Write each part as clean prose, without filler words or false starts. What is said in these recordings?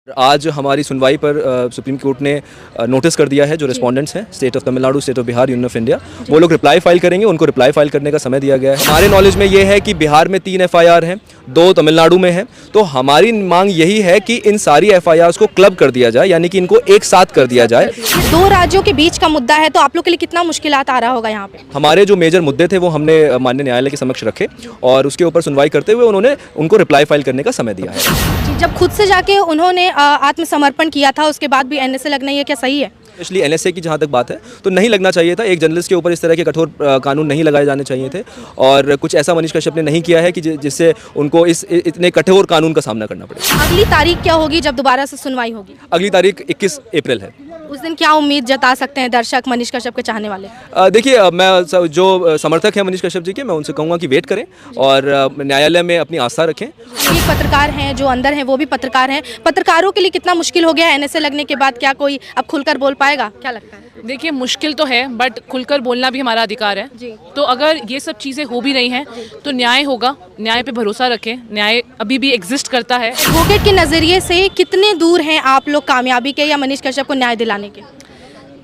आज हमारी सुनवाई पर सुप्रीम कोर्ट ने नोटिस कर दिया है जो रिस्पोंडेंट्स हैं state of Tamil Nadu, state of Bihar, union of India, वो लोग रिप्लाई फाइल करेंगे। उनको रिप्लाई फाइल करने का समय दिया गया है। हमारे नॉलेज में ये है कि बिहार में 3 FIR हैं, 2 तमिलनाडु में हैं। तो हमारी मांग यही है कि इन सारी FIRs को क्लब कर दिया जाए, यानी कि इनको एक साथ कर दिया जाए। 2 राज्यों के बीच का मुद्दा है, तो आप लोग के लिए कितना मुश्किलात आ रहा होगा यहाँ पे? हमारे जो मेजर मुद्दे थे वो हमने माननीय न्यायालय के समक्ष रखे और उसके ऊपर सुनवाई करते हुए उन्होंने उनको रिप्लाई फाइल करने का समय दिया है। जब खुद से जाके उन्होंने आत्मसमर्पण किया था, उसके बाद भी NSA लगना ये क्या सही है? स्पेशली NSA की जहाँ तक बात है तो नहीं लगना चाहिए था। एक जर्नलिस्ट के ऊपर इस तरह के कठोर कानून नहीं लगाए जाने चाहिए थे और कुछ ऐसा मनीष कश्यप ने नहीं किया है कि जिससे उनको इतने कठोर कानून का सामना करना पड़े। अगली तारीख क्या होगी जब दोबारा से सुनवाई होगी? अगली तारीख 21 अप्रैल है। उस दिन क्या उम्मीद जता सकते हैं दर्शक मनीष कश्यप के चाहने वाले? देखिए, मैं जो समर्थक हैं मनीष कश्यप जी के, मैं उनसे कहूँगा कि वेट करें और न्यायालय में अपनी आस्था रखें। एक पत्रकार हैं जो अंदर हैं, वो भी पत्रकार हैं। पत्रकारों के लिए कितना मुश्किल हो गया NSA लगने के बाद? क्या कोई अब खुलकर बोल पाएगा, क्या लगता है? देखिए, मुश्किल तो है, बट खुलकर बोलना भी हमारा अधिकार है जी। तो अगर ये सब चीज़ें हो भी रही हैं तो न्याय होगा। न्याय पे भरोसा रखें, न्याय अभी भी एग्जिस्ट करता है। एडवोकेट के नज़रिए से कितने दूर हैं आप लोग कामयाबी के या मनीष कश्यप को न्याय दिलाने के?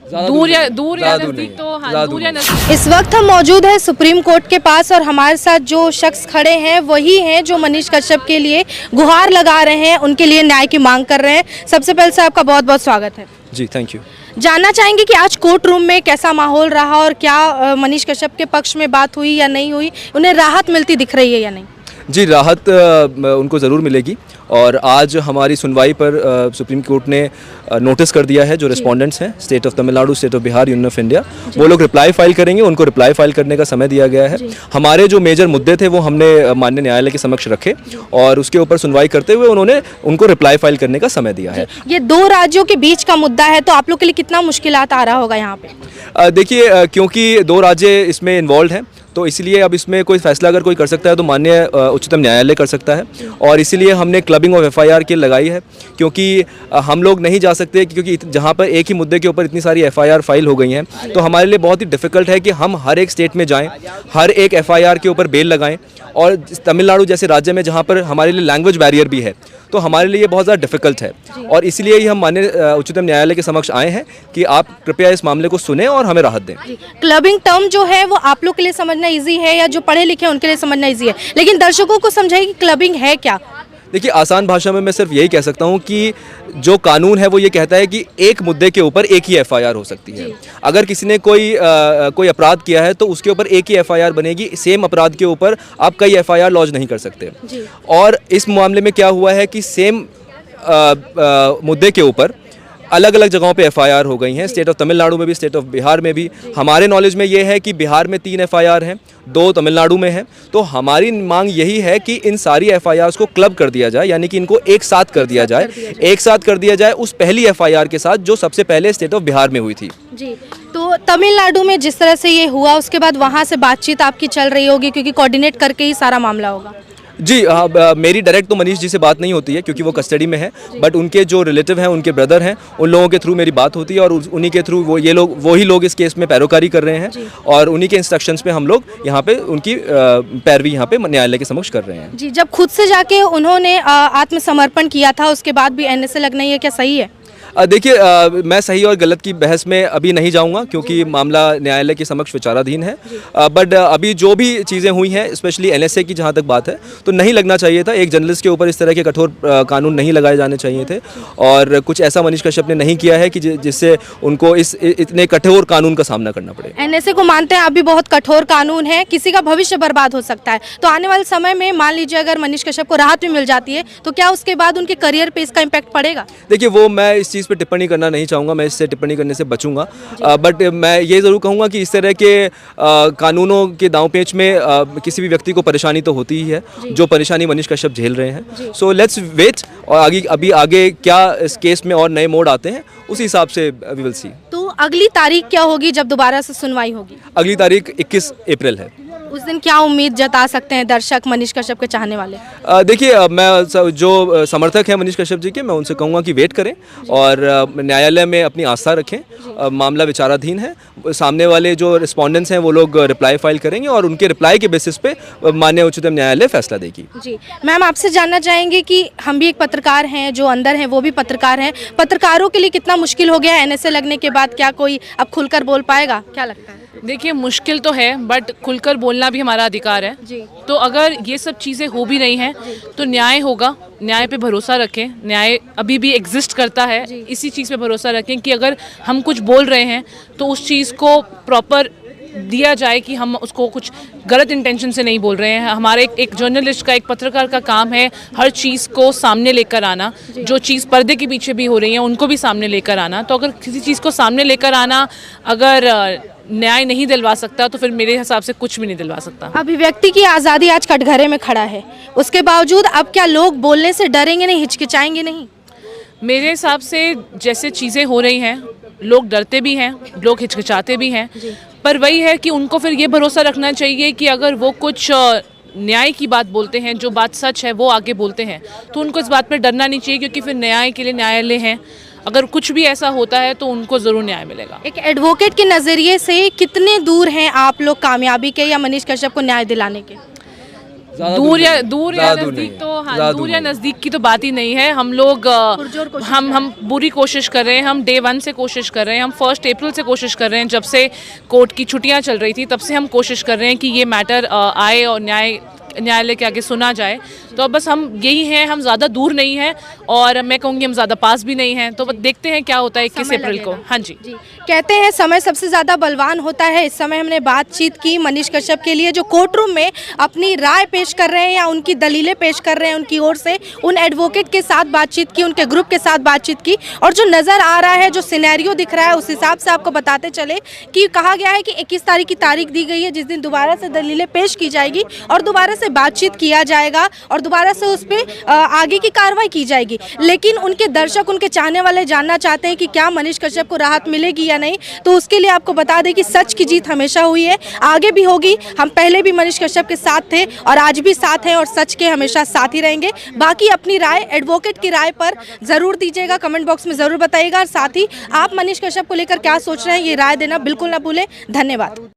दूर या नजदीक तो हाँ, दूर या नजदीक। इस वक्त हम मौजूद हैं सुप्रीम कोर्ट के पास और हमारे साथ जो शख्स खड़े हैं वही हैं जो मनीष कश्यप के लिए गुहार लगा रहे हैं, उनके लिए न्याय की मांग कर रहे हैं। सबसे पहले से आपका बहुत बहुत स्वागत है। जी, थैंक यू। जानना चाहेंगे कि आज कोर्ट रूम में कैसा माहौल रहा और क्या मनीष कश्यप के पक्ष में बात हुई या नहीं हुई? उन्हें राहत मिलती दिख रही है या नहीं? जी, राहत उनको ज़रूर मिलेगी और आज हमारी सुनवाई पर सुप्रीम कोर्ट ने नोटिस कर दिया है जो रिस्पोंडेंट्स हैं state of Tamil Nadu, state of Bihar, union of India, वो लोग रिप्लाई फाइल करेंगे। उनको रिप्लाई फाइल करने का समय दिया गया है। हमारे जो मेजर मुद्दे थे वो हमने माननीय न्यायालय के समक्ष रखे और उसके ऊपर सुनवाई करते हुए उन्होंने उनको रिप्लाई फाइल करने का समय दिया है। ये 2 राज्यों के बीच का मुद्दा है, तो आप लोग के लिए कितना मुश्किलात आ रहा होगा यहाँ पे? देखिए, क्योंकि 2 राज्य इसमें इन्वॉल्व हैं तो इसलिए अब इसमें कोई फैसला अगर कोई कर सकता है तो माननीय उच्चतम न्यायालय कर सकता है और इसीलिए हमने क्लबिंग ऑफ FIR के लगाई है, क्योंकि हम लोग नहीं जा सकते, क्योंकि जहाँ पर एक ही मुद्दे के ऊपर इतनी सारी FIR फाइल हो गई हैं तो हमारे लिए बहुत ही डिफ़िकल्ट है कि हम हर एक स्टेट में जाएं, हर एक FIR के ऊपर बेल लगाएं और तमिलनाडु जैसे राज्य में जहाँ पर हमारे लिए लैंग्वेज बैरियर भी है तो हमारे लिए बहुत ज़्यादा डिफ़िकल्ट है और इसलिए ही हम माननीय उच्चतम न्यायालय के समक्ष आए हैं कि आप कृपया इस मामले को सुनें और हमें राहत दें। क्लबिंग टर्म जो है वो आप लोग के लिए समझना इजी है या जो पढ़े लिखे हैं उनके लिए समझना इजी है, लेकिन दर्शकों को समझाइए कि क्लबिंग है क्या? देखिए, आसान भाषा में मैं सिर्फ यही कह सकता हूँ कि जो कानून है वो ये कहता है कि एक मुद्दे के ऊपर एक ही FIR हो सकती है। अगर किसी ने कोई अपराध किया है तो उसके ऊपर एक ही FIR बनेगी। सेम अपराध के ऊपर आप कई FIR लॉन्च नहीं कर सकते। और इस मामले में क्या हुआ है कि सेम मुद्दे के ऊपर अलग अलग जगहों पे FIR हो गई हैं, स्टेट ऑफ तमिलनाडु में भी, स्टेट ऑफ बिहार में भी। हमारे नॉलेज में ये है कि बिहार में 3 FIR हैं, 2 तमिलनाडु में हैं। तो हमारी मांग यही है कि इन सारी FIRs को क्लब कर दिया जाए, यानी कि इनको एक साथ कर दिया जाए, एक साथ कर दिया जाए उस पहली FIR के साथ जो सबसे पहले स्टेट ऑफ बिहार में हुई थी। जी, तो तमिलनाडु में जिस तरह से ये हुआ उसके बाद वहाँ से बातचीत आपकी चल रही होगी, क्योंकि कोऑर्डिनेट करके ही सारा मामला होगा। जी हाँ, मेरी डायरेक्ट तो मनीष जी से बात नहीं होती है क्योंकि वो कस्टडी में है, बट उनके जो रिलेटिव हैं, उनके ब्रदर हैं, उन लोगों के थ्रू मेरी बात होती है और उन्हीं के थ्रू वही लोग इस केस में पैरोकारी कर रहे हैं और उन्हीं के इंस्ट्रक्शंस पे हम लोग यहाँ पे उनकी पैरवी यहाँ पे न्यायालय के समक्ष कर रहे हैं। जी, जब खुद से जाके उन्होंने आत्मसमर्पण किया था उसके बाद भी NSA लगना ये क्या सही है? देखिए, मैं सही और गलत की बहस में अभी नहीं जाऊंगा क्योंकि मामला न्यायालय के समक्ष विचाराधीन है, बट अभी जो भी चीज़ें हुई हैं, स्पेशली NSA की जहां तक बात है तो नहीं लगना चाहिए था। एक जर्नलिस्ट के ऊपर इस तरह के कठोर कानून नहीं लगाए जाने चाहिए थे और कुछ ऐसा मनीष कश्यप ने नहीं किया है कि जिससे उनको इतने कठोर कानून का सामना करना पड़े। NSA को मानते हैं अभी बहुत कठोर कानून है, किसी का भविष्य बर्बाद हो सकता है, तो आने वाले समय में मान लीजिए अगर मनीष कश्यप को राहत भी मिल जाती है तो क्या उसके बाद उनके करियर पे इसका इम्पैक्ट पड़ेगा? देखिए, वो मैं इस चीज़ पे टिप्पणी करना नहीं चाहूँगा, मैं इससे टिप्पणी करने से बचूंगा, बट मैं ये ज़रूर कहूँगा कि इस तरह के कानूनों के दांव पेच में किसी भी व्यक्ति को परेशानी तो होती ही है, जो परेशानी मनीष कश्यप झेल रहे हैं। सो लेट्स वेट और अभी आगे क्या इस केस में और नए मोड़ आते हैं उसी हिसाब से वी विल सी। तो अगली तारीख क्या होगी जब दोबारा से सुनवाई होगी? अगली तारीख 21 अप्रैल है। उस दिन क्या उम्मीद जता सकते हैं दर्शक मनीष कश्यप के चाहने वाले? देखिए, जो समर्थक हैं मनीष कश्यप जी के, मैं उनसे कहूँगा कि वेट करें और न्यायालय में अपनी आस्था रखें। मामला विचाराधीन है, सामने वाले जो रिस्पोंडेंट्स हैं वो लोग रिप्लाई फाइल करेंगे और उनके रिप्लाई के बेसिस पे माननीय उच्चतम न्यायालय फैसला देगी। जी मैम, आपसे जानना चाहेंगे कि हम भी एक पत्रकार हैं, जो अंदर हैं वो भी पत्रकार हैं, पत्रकारों के लिए कितना मुश्किल हो गया है एनएसए लगने के बाद? क्या कोई अब खुलकर बोल पाएगा, क्या लगता है? देखिए, मुश्किल तो है बट खुलकर बोलना भी हमारा अधिकार है जी। तो अगर ये सब चीज़ें हो भी रही हैं तो न्याय होगा, न्याय पे भरोसा रखें। न्याय अभी भी एग्जिस्ट करता है, इसी चीज़ पे भरोसा रखें कि अगर हम कुछ बोल रहे हैं तो उस चीज़ को प्रॉपर दिया जाए कि हम उसको कुछ गलत इंटेंशन से नहीं बोल रहे हैं। हमारे एक जर्नलिस्ट का, एक पत्रकार का काम है हर चीज़ को सामने लेकर आना, जो चीज़ पर्दे के पीछे भी हो रही है उनको भी सामने लेकर आना। तो अगर किसी चीज़ को सामने लेकर आना अगर न्याय नहीं दिलवा सकता तो फिर मेरे हिसाब से कुछ भी नहीं दिलवा सकता। अभिव्यक्ति की आज़ादी आज कटघरे में खड़ा है, उसके बावजूद अब क्या लोग बोलने से डरेंगे नहीं, हिचकिचाएंगे नहीं? मेरे हिसाब से जैसे चीज़ें हो रही हैं लोग डरते भी हैं, लोग हिचकिचाते भी हैं, पर वही है कि उनको फिर ये भरोसा रखना चाहिए कि अगर वो कुछ न्याय की बात बोलते हैं, जो बात सच है वो आगे बोलते हैं, तो उनको इस बात पर डरना नहीं चाहिए क्योंकि फिर न्याय के लिए न्यायालय हैं। अगर कुछ भी ऐसा होता है तो उनको ज़रूर न्याय मिलेगा। एक एडवोकेट के नज़रिए से कितने दूर हैं आप लोग कामयाबी के या मनीष कश्यप को न्याय दिलाने के? दूर या नज़दीक तो हाँ, दूर या नज़दीक की तो बात ही नहीं है। हम लोग हम पूरी कोशिश कर रहे हैं, हम डे 1 से कोशिश कर रहे हैं, हम 1 अप्रैल से कोशिश कर रहे हैं, जब से कोर्ट की छुट्टियां चल रही थी तब से हम कोशिश कर रहे हैं कि ये मैटर आए और न्यायालय के आगे सुना जाए। तो अब बस हम यही हैं, हम ज़्यादा दूर नहीं हैं और मैं कहूँगी हम ज़्यादा पास भी नहीं हैं। तो बस देखते हैं क्या होता है 21 अप्रैल को। हाँ जी। कहते हैं समय सबसे ज़्यादा बलवान होता है। इस समय हमने बातचीत की मनीष कश्यप के लिए, जो कोर्ट रूम में अपनी राय पेश कर रहे हैं या उनकी दलीलें पेश कर रहे हैं उनकी ओर से, उन एडवोकेट के साथ बातचीत की, उनके ग्रुप के साथ बातचीत की, और जो नज़र आ रहा है, जो सिनेरियो दिख रहा है, उस हिसाब से आपको बताते चले कि कहा गया है कि 21 तारीख की तारीख दी गई है जिस दिन दोबारा से दलीलें पेश की जाएगी और दोबारा से बातचीत किया जाएगा और दोबारा से उस पर आगे की कार्रवाई की जाएगी। लेकिन उनके दर्शक, उनके चाहने वाले जानना चाहते हैं कि क्या मनीष कश्यप को राहत मिलेगी या नहीं। तो उसके लिए आपको बता दें कि सच की जीत हमेशा हुई है, आगे भी होगी। हम पहले भी मनीष कश्यप के साथ थे और आज भी साथ हैं और सच के हमेशा साथ ही रहेंगे। बाकी अपनी राय एडवोकेट की राय पर ज़रूर दीजिएगा, कमेंट बॉक्स में ज़रूर बताइएगा और साथ ही आप मनीष कश्यप को लेकर क्या सोच रहे हैं ये राय देना बिल्कुल ना भूलें। धन्यवाद।